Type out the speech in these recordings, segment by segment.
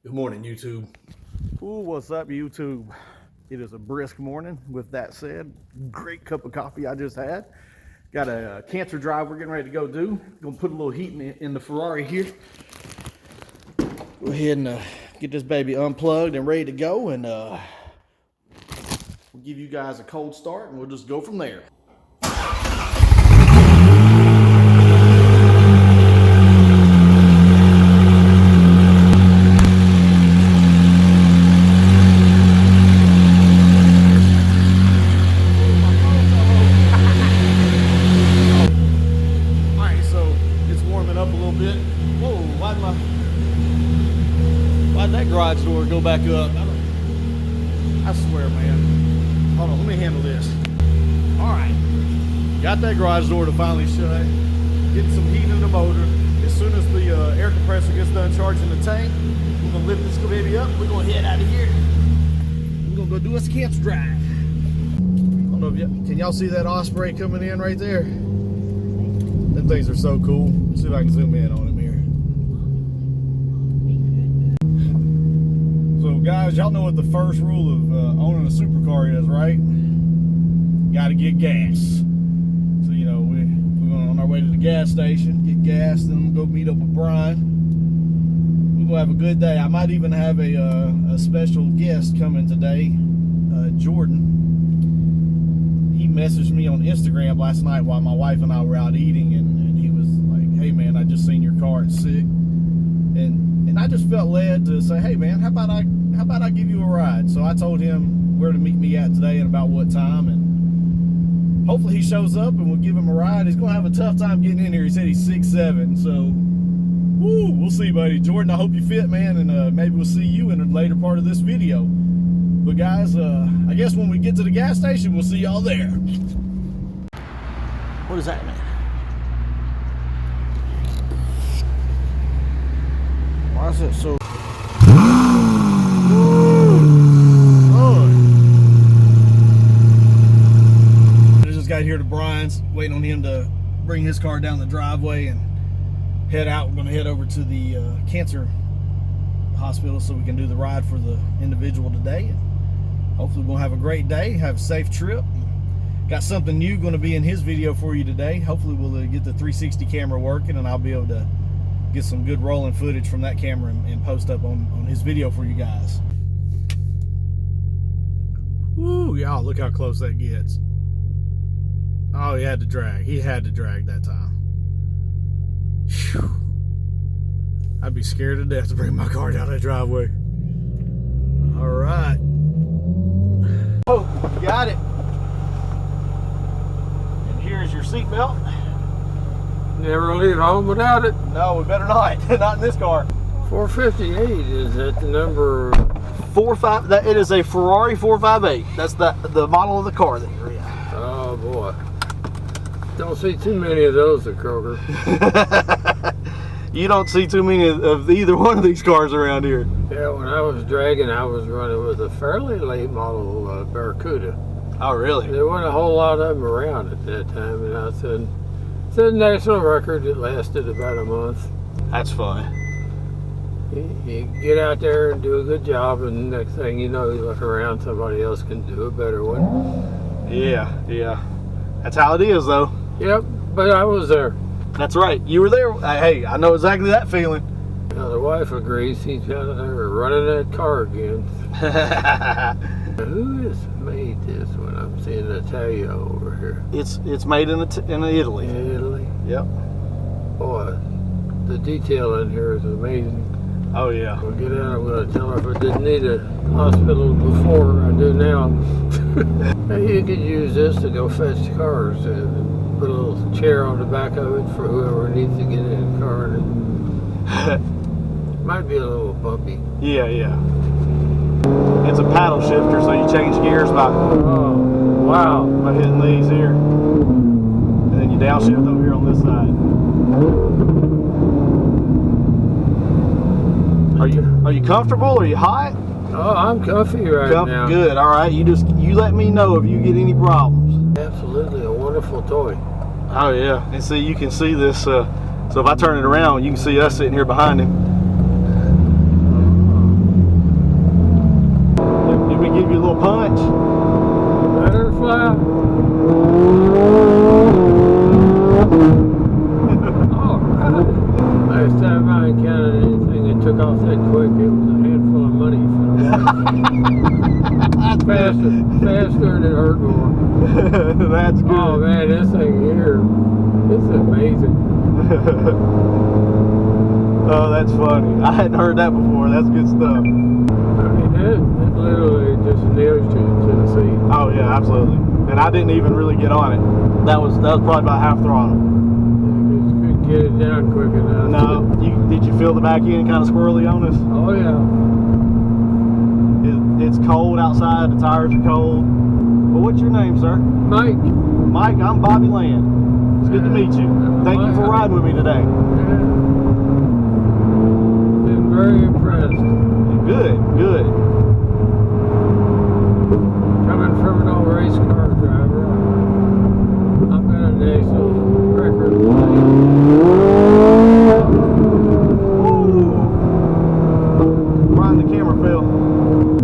Good morning, YouTube. Ooh, what's up, YouTube? It is a brisk morning. With that said, great cup of coffee I just had. Got a cancer drive we're getting ready to go do. Gonna put a little heat in the Ferrari here. Go ahead and get this baby unplugged and ready to go, and we'll give you guys a cold start, and we'll just go from there. Why'd that garage door go back up? I swear, man. Hold on, let me handle this. All right, got that garage door to finally shut. Getting some heat in the motor. As soon as the air compressor gets done charging the tank, we're gonna lift this baby up. We're gonna head out of here. We're gonna go do us a cancer drive. I don't know if can y'all see that Osprey coming in right there? Them things are so cool. Let's see if I can zoom in on him here. So guys, y'all know what the first rule of owning a supercar is, right? Got to get gas. So, you know, we're going on our way to the gas station, get gas, then we'll go meet up with Brian. We're going to have a good day. I might even have a special guest coming today, Jordan. He messaged me on Instagram last night while my wife and I were out eating, and he was like, hey man, I just seen your car, it's sick. And I just felt led to say, hey man, how about I give you a ride? So I told him where to meet me at today and about what time, and hopefully he shows up and we'll give him a ride. He's gonna have a tough time getting in here. He said he's 6'7", so woo, we'll see, buddy. Jordan, I hope you fit, man, and maybe we'll see you in a later part of this video. But guys, I guess when we get to the gas station, we'll see y'all there. What is that, man? Why is it so? I just got here to Brian's, waiting on him to bring his car down the driveway and head out. We're going to head over to the cancer hospital so we can do the ride for the individual today. Hopefully we're going to have a great day, have a safe trip. Got something new going to be in his video for you today. Hopefully we'll get the 360 camera working, and I'll be able to get some good rolling footage from that camera and post up on his video for you guys. Woo, y'all, look how close that gets. Oh, he had to drag that time. Whew. I'd be scared to death to bring my car down that driveway. All right. Oh, got it. And here's your seatbelt. Never leave home without it. No, we better not. Not in this car. 458, is that the number? 45. It is a Ferrari 458. That's the model of the car that you're in. Oh boy, don't see too many of those at Kroger. You don't see too many of either one of these cars around here. Yeah, when I was dragging, I was running with a fairly late model Barracuda. Oh, really? There weren't a whole lot of them around at that time, and I said, it's a national record. It lasted about a month. That's fun. You get out there and do a good job, and the next thing you know, you look around, somebody else can do a better one. Yeah. That's how it is, though. Yep, but I was there. That's right. You were there. Hey, I know exactly that feeling. Now the wife agrees. He's got her running that car again. Who has made this one? I'm seeing Italia over here. It's made in Italy. Italy? Yep. Boy, the detail in here is amazing. Oh yeah. We'll get out. I'm going to tell her if I didn't need a hospital before, I do now. Now you could use this to go fetch cars. Put a little chair on the back of it for whoever needs to get in the car. Might be a little bumpy. Yeah. It's a paddle shifter, so you change gears by hitting these here, and then you downshift over here on this side. Are you comfortable? Are you hot? Oh, I'm comfy now. Good. All right. You let me know if you get any problems. Absolutely a wonderful toy. Oh yeah. And see, you can see this. So if I turn it around, you can see us sitting here behind him. That's faster and it hurt more. That's good. Oh man, this thing here, it's amazing. Oh, that's funny. I hadn't heard that before. That's good stuff. I mean, it literally just nails you to the seat. Oh yeah, absolutely. And I didn't even really get on it. That was probably about half throttle. You just couldn't get it down quick enough. No, did you feel the back end kind of squirrely on us? Oh yeah. It's cold outside. The tires are cold. Well, what's your name, sir? Mike. Mike, I'm Bobby Land. It's good to meet you. Thank you for riding with me today. Yeah. Been very impressed. Good, good. Coming from an old race car driver, I've got a national record plate. Mind the camera fell.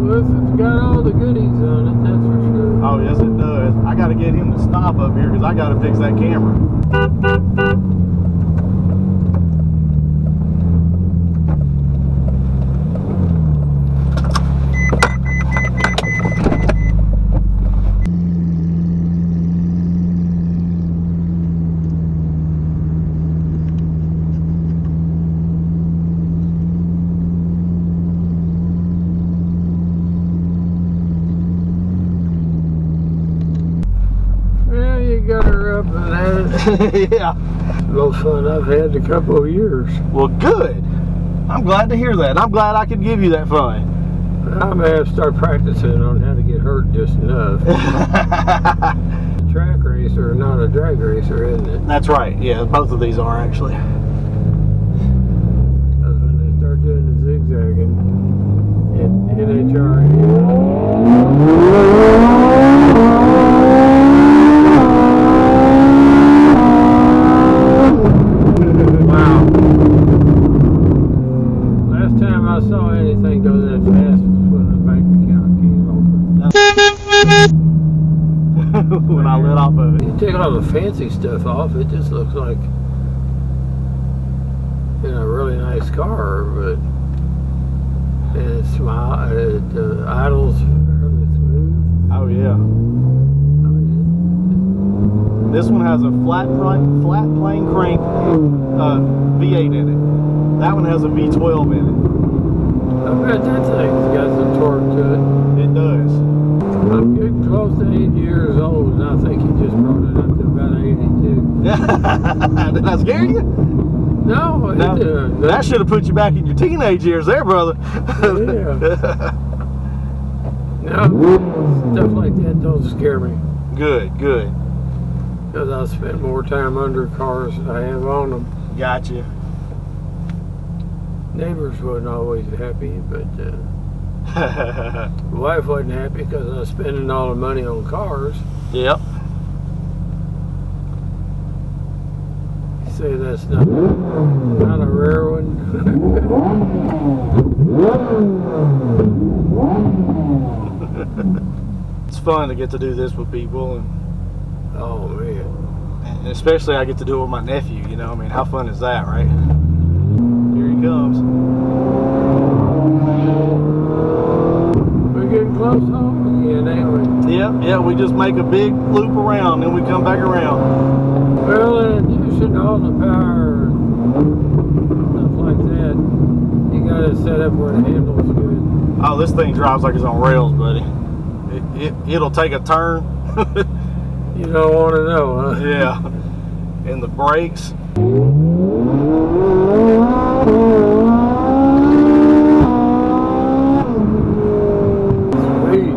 Well, it's got all the goodies on it, that's for sure. Oh, yes, it does. I got to get him to stop up here because I got to fix that camera. Got her up and at it. Yeah. Most fun I've had in a couple of years. Well, good. I'm glad to hear that. I'm glad I could give you that fun. I may have to start practicing on how to get hurt just enough. A track racer, not a drag racer, isn't it? That's right. Yeah, both of these are actually. Because when they start doing the zigzagging in NHRA. Wow. Last time I saw anything go that fast was when the bank account came open. When I let off of it. You take all the fancy stuff off, it just looks like in a really nice car, but it idles fairly smooth. Oh yeah. I mean, This one has a flat plane crank V8 in it. That one has a V12 in it. I bet that thing's got some torque to it. It does. I'm getting close to 8 years old, and I think he just brought it up to about 82. Did I scare you? No, it didn't. That should have put you back in your teenage years there, brother. Yeah. No, stuff like that don't scare me. Good, good. Because I spend more time under cars than I have on them. Gotcha. Neighbors wasn't always happy, but the wife wasn't happy because I was spending all the money on cars. Yep. You say that's not a rare one. It's fun to get to do this with people, and Oh man. especially I get to do it with my nephew. You know, I mean, how fun is that, right? Here he comes. We're getting close home again, ain't we? Yeah, we just make a big loop around, then we come back around. Well, in addition to all the power and stuff like that, you got it set up where the handle's good. Oh, this thing drives like it's on rails, buddy. It'll take a turn. You don't want to know, huh? Yeah. And the brakes. Sweet.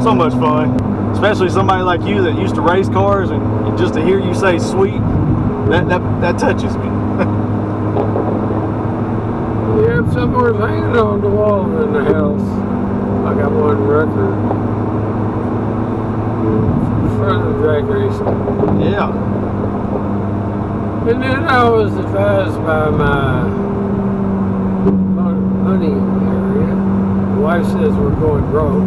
So much fun. Especially somebody like you that used to race cars, and just to hear you say sweet, that touches me. Yeah, somewhere's hanging on the wall in the house. I got one record for the drag racing. Yeah. And then I was advised by my money area. The wife says we're going broke.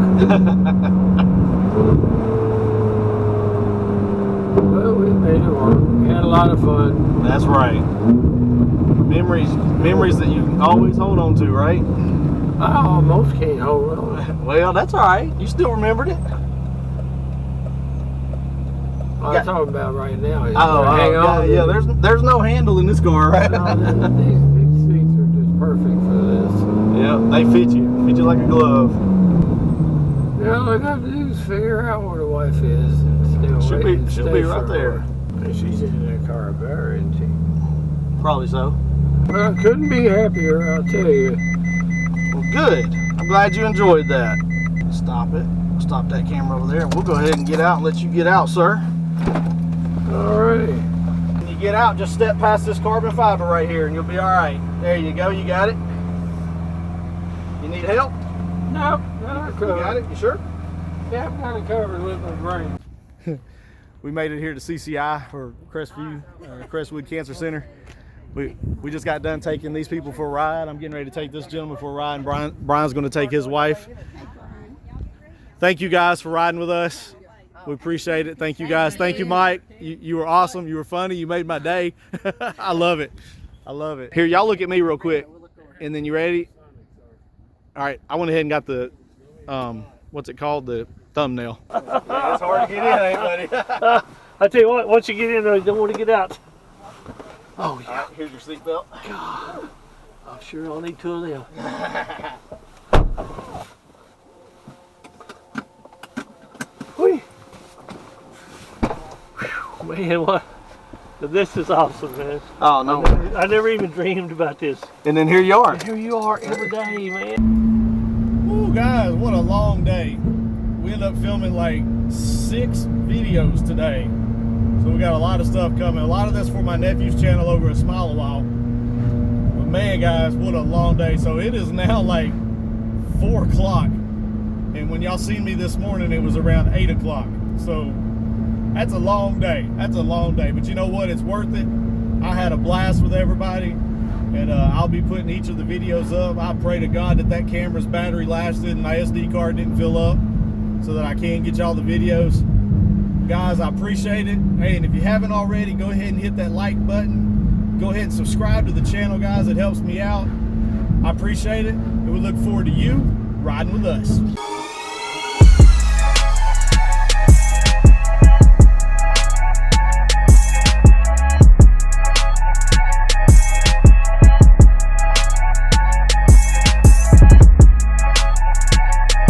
But we made it work. We had a lot of fun. That's right. Memories that you always hold on to, right? I almost can't hold on. Well, that's all right. You still remembered it. What I'm talking about right now is hang on. Yeah, there's no handle in this car, right? No, these seats are just perfect for this. Yeah, they fit you like a glove. Yeah, all I got to do is figure out where the wife is and She'll be stay right for there. her. And she's in that car better, isn't she? Probably so. Well, I couldn't be happier, I'll tell you. Well, good. I'm glad you enjoyed that. Stop it. Stop that camera over there, and we'll go ahead and get out and let you get out, sir. Alright. When you get out, just step past this carbon fiber right here, and you'll be all right. There you go. You got it. You need help? Nope, not You got it? You sure? Yeah, I'm kind of covered with my brain. We made it here to CCI, or Crestwood Cancer Center. We just got done taking these people for a ride. I'm getting ready to take this gentleman for a ride, and Brian's going to take his wife. Thank you guys for riding with us. We appreciate it. Thank you guys. Thank you, Mike. You were awesome. You were funny. You made my day. I love it. I love it. Here, y'all look at me real quick, and then you ready? All right, I went ahead and got the, what's it called? The thumbnail. Yeah, it's hard to get in, ain't it, buddy? I tell you what, once you get in there, you don't want to get out. Oh, yeah. Right, here's your seatbelt. God, I'm sure I'll need two of them. Whee. Man, what? This is awesome, man. Oh, no. I never even dreamed about this. And then here you are. And here you are every day, man. Ooh, guys, what a long day. We ended up filming like 6 videos today. So we got a lot of stuff coming. A lot of this for my nephew's channel over at SmileAwhile. But man, guys, what a long day. So it is now like 4 o'clock. And when y'all seen me this morning, it was around 8 o'clock. So that's a long day. That's a long day. But you know what? It's worth it. I had a blast with everybody. And I'll be putting each of the videos up. I pray to God that that camera's battery lasted and my SD card didn't fill up so that I can get y'all the videos. Guys, I appreciate it. Hey, and if you haven't already, go ahead and hit that like button. Go ahead and subscribe to the channel, guys. It helps me out. I appreciate it. And we look forward to you riding with us.